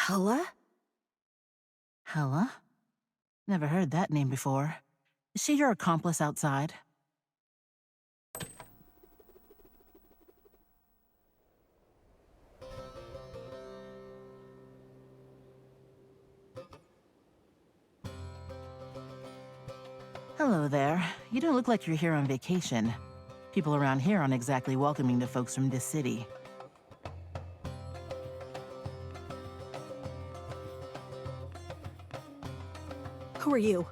Hella? Hella? Never heard that name before. Is she your accomplice outside? Hello there. You don't look like you're here on vacation. People around here aren't exactly welcoming to folks from this city. Who are you?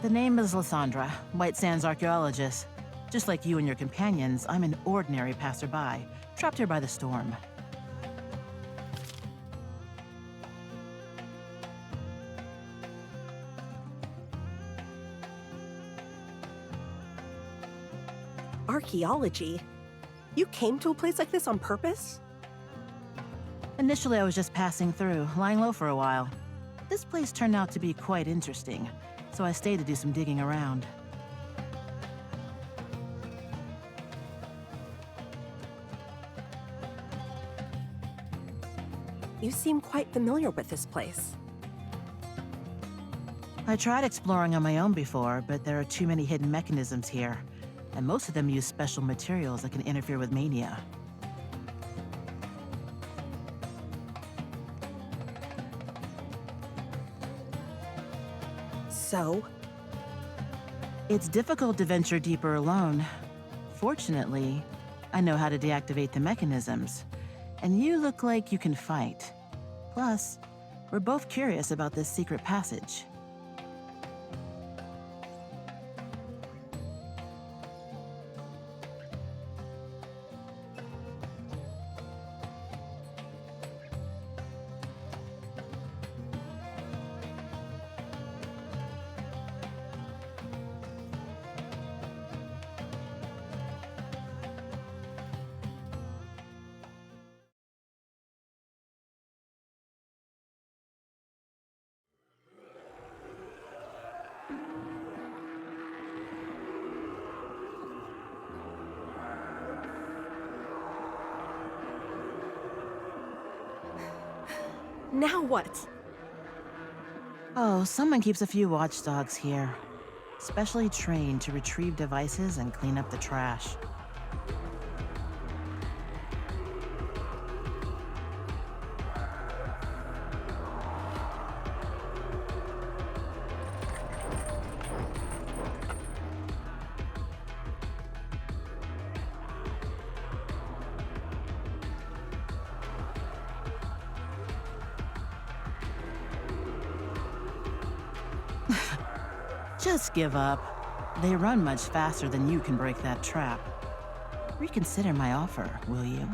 The name is Lysandra, White Sands archaeologist. Just like you and your companions, I'm an ordinary passerby, trapped here by the storm. Archaeology? You came to a place like this on purpose? Initially, I was just passing through, lying low for a while. This place turned out to be quite interesting, so I stayed to do some digging around. You seem quite familiar with this place. I tried exploring on my own before, but there are too many hidden mechanisms here, and most of them use special materials that can interfere with mania. So? It's difficult to venture deeper alone. Fortunately, I know how to deactivate the mechanisms, and you look like you can fight. Plus, we're both curious about this secret passage. Now what? Oh, someone keeps a few watchdogs here, specially trained to retrieve devices and clean up the trash. Just give up. They run much faster than you can break that trap. Reconsider my offer, will you?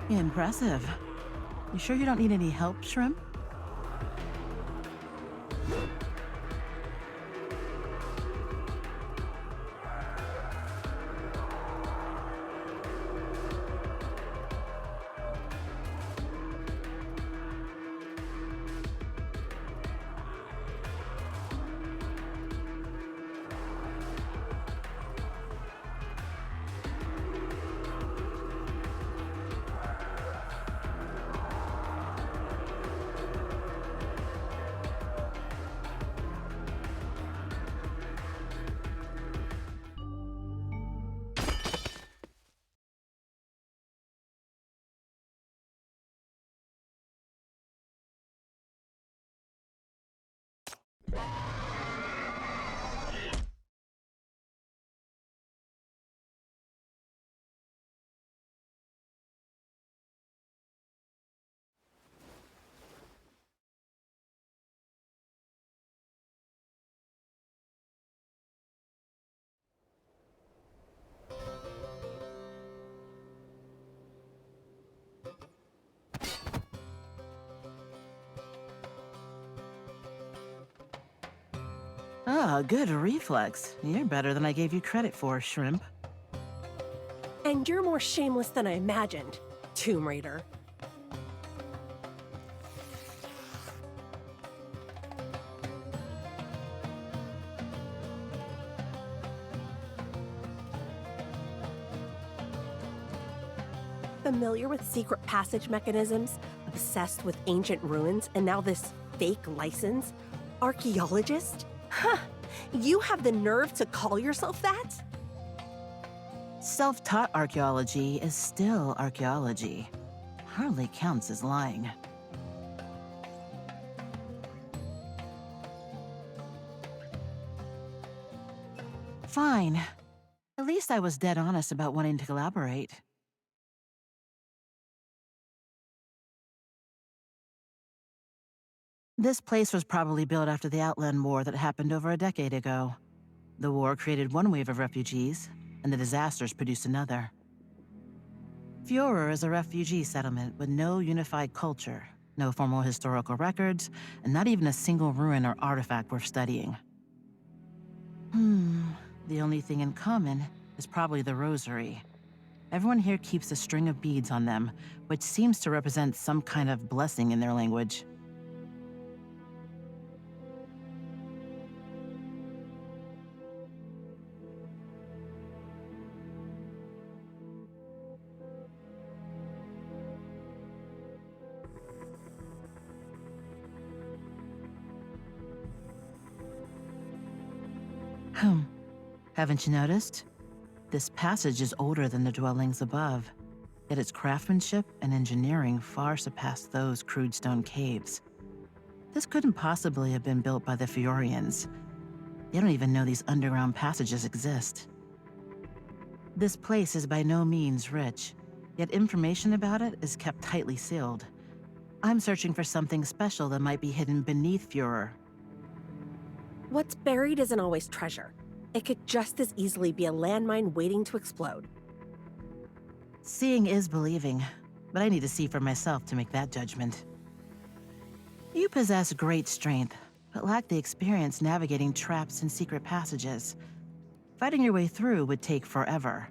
Impressive. You sure you don't need any help, Shrimp? Ah, good reflex. You're better than I gave you credit for, Shrimp. And you're more shameless than I imagined, Tomb Raider. Familiar with secret passage mechanisms, obsessed with ancient ruins, and now this fake license? Archaeologist? Huh! You have the nerve to call yourself that? Self-taught archaeology is still archaeology. Hardly counts as lying. Fine. At least I was dead honest about wanting to collaborate. This place was probably built after the Outland War that happened over a decade ago. The war created one wave of refugees, and the disasters produced another. Führer is a refugee settlement with no unified culture, no formal historical records, and not even a single ruin or artifact worth studying. The only thing in common is probably the rosary. Everyone here keeps a string of beads on them, which seems to represent some kind of blessing in their language. Haven't you noticed? This passage is older than the dwellings above, yet its craftsmanship and engineering far surpass those crude stone caves. This couldn't possibly have been built by the Fiorians. They don't even know these underground passages exist. This place is by no means rich, yet information about it is kept tightly sealed. I'm searching for something special that might be hidden beneath Führer. What's buried isn't always treasure. It could just as easily be a landmine waiting to explode. Seeing is believing, but I need to see for myself to make that judgment. You possess great strength, but lack the experience navigating traps and secret passages. Fighting your way through would take forever.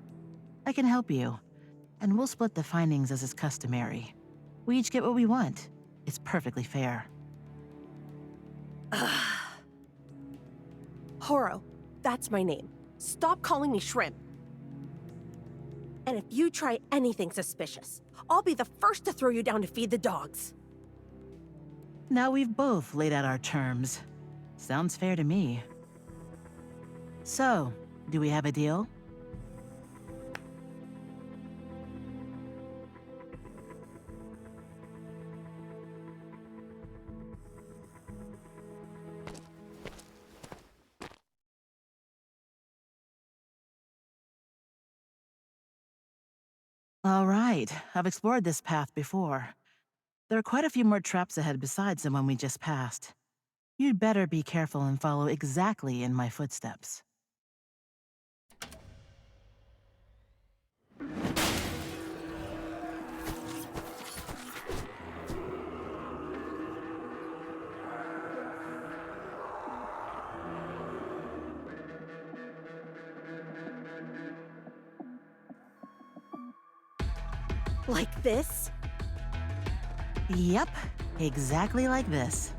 I can help you, and we'll split the findings as is customary. We each get what we want. It's perfectly fair. Horo, that's my name. Stop calling me Shrimp. And if you try anything suspicious, I'll be the first to throw you down to feed the dogs. Now we've both laid out our terms. Sounds fair to me. So, do we have a deal? All right, I've explored this path before. There are quite a few more traps ahead besides the one we just passed. You'd better be careful and follow exactly in my footsteps. Like this? Yep, exactly like this.